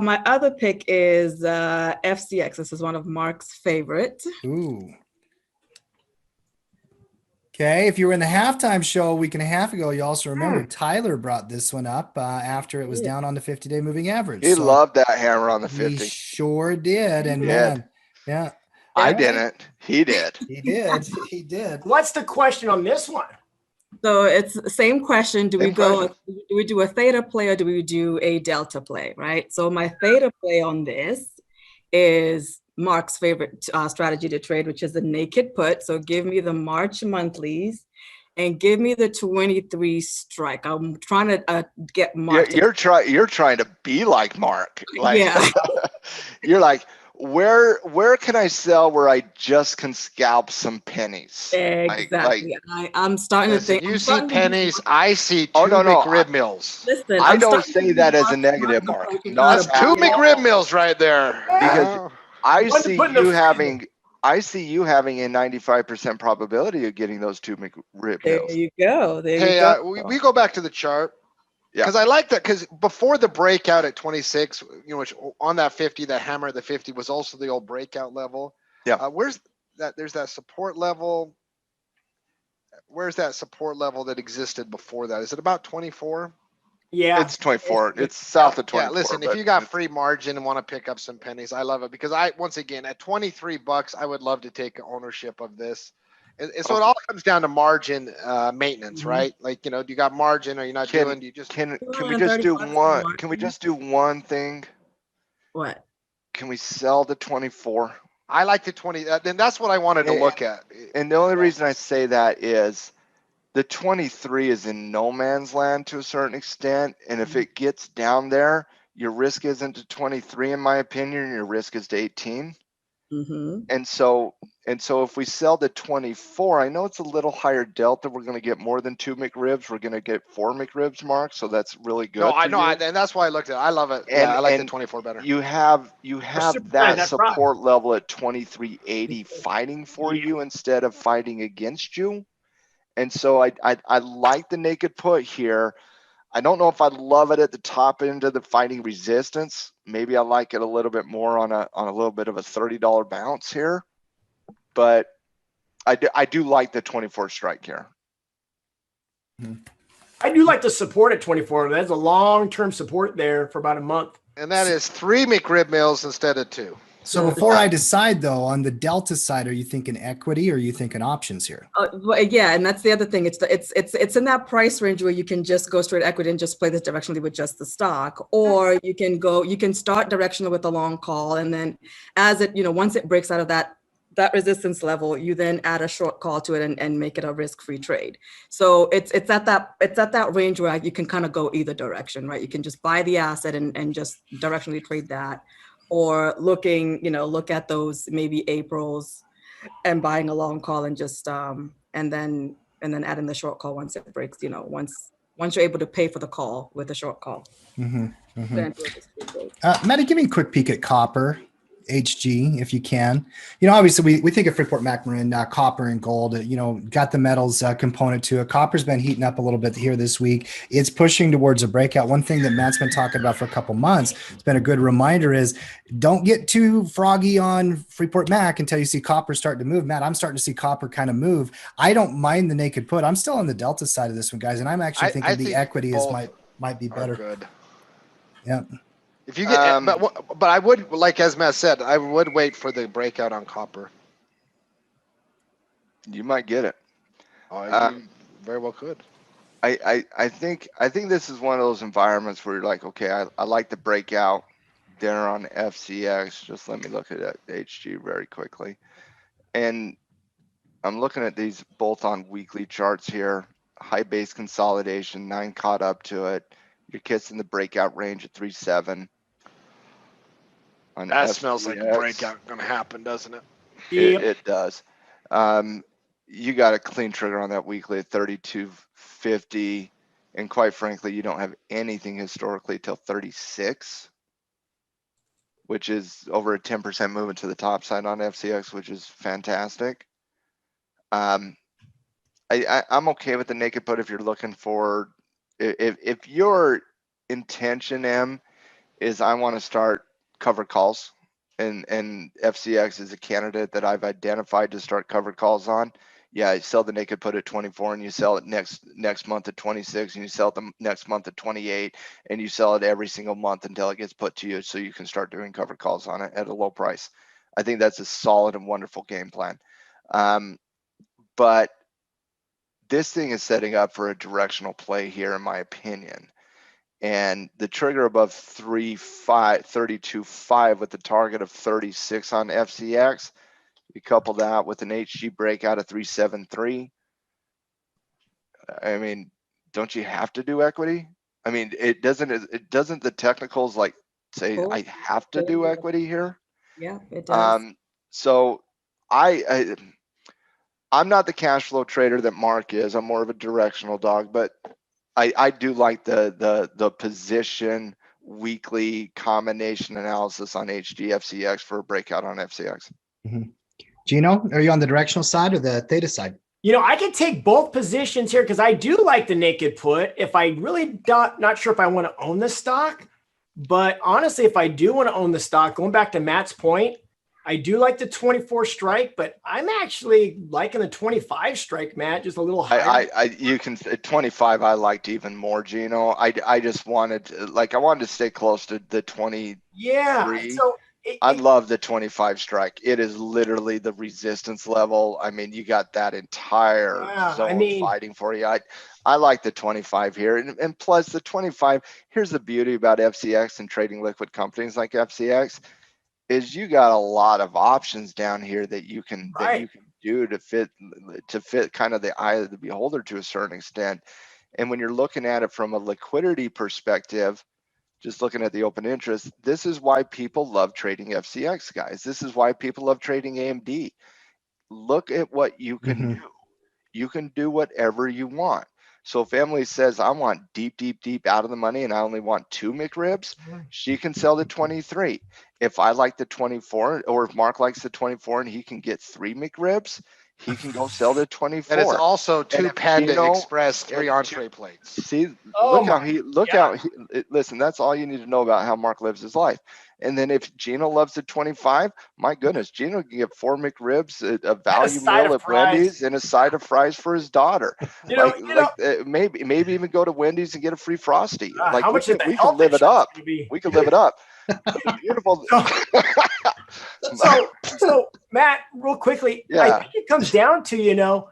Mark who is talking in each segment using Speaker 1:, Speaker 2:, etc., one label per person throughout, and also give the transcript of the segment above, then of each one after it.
Speaker 1: my other pick is FCX. This is one of Mark's favorite.
Speaker 2: Ooh. Okay, if you were in the halftime show a week and a half ago, you also remember Tyler brought this one up after it was down on the 50-day moving average.
Speaker 3: He loved that hammer on the 50.
Speaker 2: He sure did. And
Speaker 3: man,
Speaker 2: yeah.
Speaker 3: I didn't. He did.
Speaker 2: He did. He did.
Speaker 4: What's the question on this one?
Speaker 1: So it's the same question. Do we do a theta play or do we do a delta play, right? So my theta play on this is Mark's favorite strategy to trade, which is the naked put. So give me the March monthlies and give me the 23 strike. I'm trying to get Mark.
Speaker 3: You're trying to be like Mark. Like,
Speaker 1: yeah.
Speaker 3: You're like, where can I sell where I just can scalp some pennies?
Speaker 1: Exactly. I'm starting to think.
Speaker 5: You see pennies, I see two McRib mills.
Speaker 1: Listen,
Speaker 3: I don't say that as a negative, Mark.
Speaker 5: That's two McRib mills right there.
Speaker 3: Because I see you having a 95% probability of getting those two McRib mills.
Speaker 1: There you go.
Speaker 5: We go back to the chart. Because I like that, because before the breakout at 26, which on that 50, that hammer at the 50 was also the old breakout level.
Speaker 3: Yeah.
Speaker 5: Where's that? There's that support level. Where's that support level that existed before that? Is it about 24?
Speaker 4: Yeah.
Speaker 3: It's 24. It's south of 24.
Speaker 5: Yeah, listen, if you got free margin and want to pick up some pennies, I love it, because once again, at 23 bucks, I would love to take ownership of this. And so it all comes down to margin maintenance, right? Like, do you got margin? Or you're not doing? Do you just
Speaker 3: can we just do one? Can we just do one thing?
Speaker 1: What?
Speaker 3: Can we sell the 24?
Speaker 5: I like the 20. Then that's what I wanted to look at.
Speaker 3: And the only reason I say that is the 23 is in no man's land to a certain extent, and if it gets down there, your risk isn't to 23, in my opinion. Your risk is to 18. And so if we sell the 24, I know it's a little higher delta. We're going to get more than two McRibs. We're going to get 4 McRibs, Mark. So that's really good.
Speaker 5: No, I know, and that's why I looked at it. I love it.
Speaker 3: And,
Speaker 5: I like the 24 better.
Speaker 3: You have that support level at 2380 fighting for you instead of fighting against you. And so I like the naked put here. I don't know if I love it at the top end of the fighting resistance. Maybe I like it a little bit more on a little bit of a $30 bounce here, but I do like the 24 strike here.
Speaker 4: I do like the support at 24. There's a long-term support there for about a month.
Speaker 5: And that is 3 McRib mills instead of 2.
Speaker 2: So before I decide, though, on the delta side, are you thinking equity or are you thinking options here?
Speaker 1: Well, yeah, and that's the other thing. It's in that price range where you can just go straight equity and just play this directionally with just the stock, or you can start directional with a long call, and then as it once it breaks out of that resistance level, you then add a short call to it and make it a risk-free trade. So it's at that range where you can kind of go either direction, right? You can just buy the asset and just directionally trade that. Or look at those maybe Aprils and buying a long call and just and then adding the short call once it breaks, once you're able to pay for the call with a short call.
Speaker 2: Matty, give me a quick peek at copper. HG, if you can. Obviously we think of Freeport McMorran, copper and gold, got the metals component to it. Copper's been heating up a little bit here this week. It's pushing towards a breakout. One thing that Matt's been talking about for a couple months, it's been a good reminder, is don't get too froggy on Freeport Mac until you see copper start to move. Matt, I'm starting to see copper kind of move. I don't mind the naked put. I'm still on the delta side of this one, guys, and I'm actually thinking the equity might be better.
Speaker 5: Good.
Speaker 2: Yeah.
Speaker 5: If you get, but I would, like as Matt said, I would wait for the breakout on copper.
Speaker 3: You might get it.
Speaker 5: You very well could.
Speaker 3: I think this is one of those environments where you're like, okay, I like the breakout there on FCX. Just let me look at that HG very quickly. And I'm looking at these both on weekly charts here. High base consolidation, 9 caught up to it. Your kit's in the breakout range at 3.7.
Speaker 5: That
Speaker 3: FCX.
Speaker 5: smells like a breakout going to happen, doesn't it?
Speaker 3: It does. You got a clean trigger on that weekly at 32.50, and quite frankly, you don't have anything historically till 36, which is over a 10% movement to the top side on FCX, which is fantastic. I'm okay with the naked put if you're looking for, if your intention, M, is I want to start covered calls, and FCX is a candidate that I've identified to start covered calls on. Yeah, I sell the naked put at 24, and you sell it next month at 26, and you sell it the next month at 28, and you sell it every single month until it gets put to you, so you can start doing covered calls on it at a low price. I think that's a solid and wonderful game plan. But this thing is setting up for a directional play here, in my opinion. And the trigger above 32.5 with the target of 36 on FCX, you couple that with an HG breakout of 373. I mean, don't you have to do equity? I mean, it doesn't the technicals like say I have to do equity here?
Speaker 1: Yeah, it does.
Speaker 3: So I'm not the cash flow trader that Mark is. I'm more of a directional dog, but I do like the position weekly combination analysis on HDFCX for a breakout on FCX.
Speaker 2: Gino, are you on the directional side or the theta side?
Speaker 4: You know, I can take both positions here because I do like the naked put. If I really not sure if I want to own the stock, but honestly, if I do want to own the stock, going back to Matt's point, I do like the 24 strike, but I'm actually liking the 25 strike, Matt, just a little higher.
Speaker 3: You can 25. I liked even more, Gino. I just wanted I wanted to stay close to the 23.
Speaker 4: Yeah. So
Speaker 3: I love the 25 strike. It is literally the resistance level. I mean, you got that entire zone fighting for you. I like the 25 here. And plus the 25, here's the beauty about FCX and trading liquid companies like FCX is you got a lot of options down here that you can do to fit kind of the eye of the beholder to a certain extent. And when you're looking at it from a liquidity perspective, just looking at the open interest, this is why people love trading FCX, guys. This is why people love trading AMD. Look at what you can do. You can do whatever you want. So if Emily says, I want deep, deep, deep out of the money and I only want 2 McRibs, she can sell the 23. If I like the 24, or if Mark likes the 24 and he can get 3 McRibs, he can go sell the 24.
Speaker 5: And it's also 2 Panda Express 3 entree plates.
Speaker 3: See, listen, that's all you need to know about how Mark lives his life. And then if Gino loves the 25, my goodness, Gino can get 4 McRibs, a value meal at Wendy's, and a side of fries for his daughter. Maybe even go to Wendy's and get a free Frosty.
Speaker 4: How much we
Speaker 3: can live it up. We can live it up. Beautiful.
Speaker 4: So Matt, real quickly, I think it comes down to,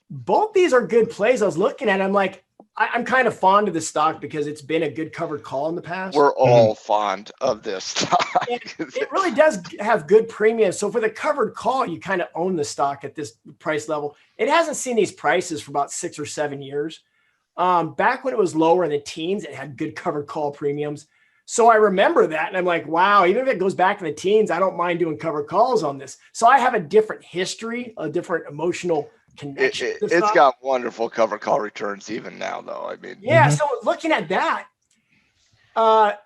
Speaker 4: both these are good plays. I was looking at it, I'm like, I'm kind of fond of the stock because it's been a good covered call in the past.
Speaker 3: We're all fond of this stock.
Speaker 4: It really does have good premium. So for the covered call, you kind of own the stock at this price level. It hasn't seen these prices for about 6 or 7 years. Back when it was lower in the teens, it had good covered call premiums. So I remember that. And I'm like, wow, even if it goes back to the teens, I don't mind doing covered calls on this. So I have a different history, a different emotional connection.
Speaker 3: It's got wonderful cover call returns even now, though. I mean,
Speaker 4: So looking at that,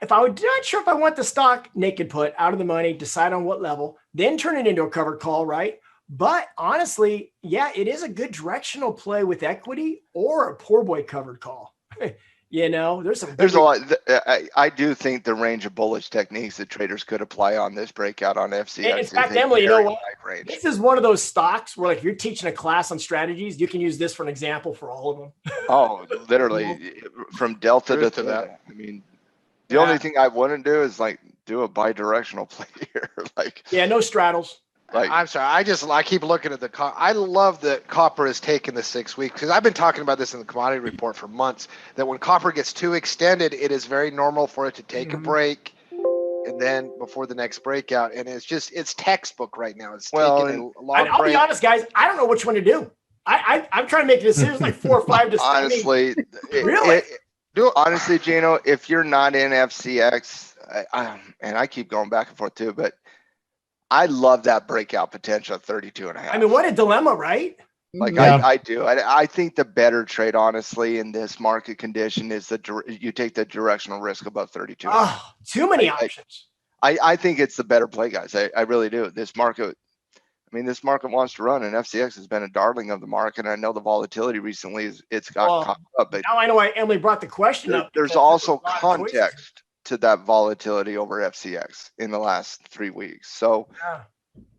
Speaker 4: if I would not sure if I want the stock naked put out of the money, decide on what level, then turn it into a covered call, right? But honestly, it is a good directional play with equity or a poor boy covered call. There's a lot.
Speaker 3: I do think the range of bullish techniques that traders could apply on this breakout on FCX.
Speaker 4: In fact, Emily, you know what? This is one of those stocks where, if you're teaching a class on strategies, you can use this for an example for all of them.
Speaker 3: Oh, literally, from delta to that. I mean, the only thing I wouldn't do is do a bi-directional play here.
Speaker 4: No straddles.
Speaker 5: I'm sorry. I keep looking at the I love that copper has taken the 6 weeks because I've been talking about this in the commodity report for months, that when copper gets too extended, it is very normal for it to take a break and then before the next breakout. And it's textbook right now. It's taking a long
Speaker 4: I'll be honest, guys. I don't know which one to do. I'm trying to make a decision 4 or 5 to
Speaker 3: honestly,
Speaker 4: really.
Speaker 3: Honestly, Gino, if you're not in FCX, and I keep going back and forth too, but I love that breakout potential at 32.5.
Speaker 4: I mean, what a dilemma, right?
Speaker 3: I do. I think the better trade, honestly, in this market condition is you take the directional risk above 32.
Speaker 4: Oh, too many options.
Speaker 3: I think it's the better play, guys. I really do. This market wants to run, and FCX has been a darling of the market. I know the volatility recently it's got caught up. But
Speaker 4: now I know why Emily brought the question up.
Speaker 3: There's also context. to that volatility over FCX in the last 3 weeks. So
Speaker 4: Yeah.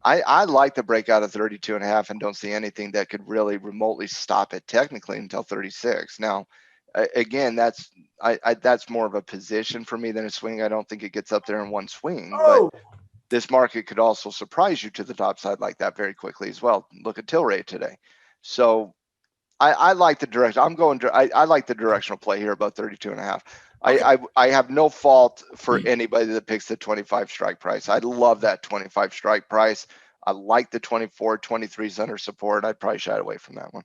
Speaker 3: I like the breakout of 32.5 and don't see anything that could really remotely stop it technically until 36. Now, again, that's more of a position for me than a swing. I don't think it gets up there in one swing, but
Speaker 4: Oh,
Speaker 3: this market could also surprise you to the top side like that very quickly as well. Look at Tilray today. So I like the direction. I like the directional play here about 32.5. I have no fault for anybody that picks the 25 strike price. I love that 25 strike price. I like the 24, 23 is under support. I'd probably shy away from that one.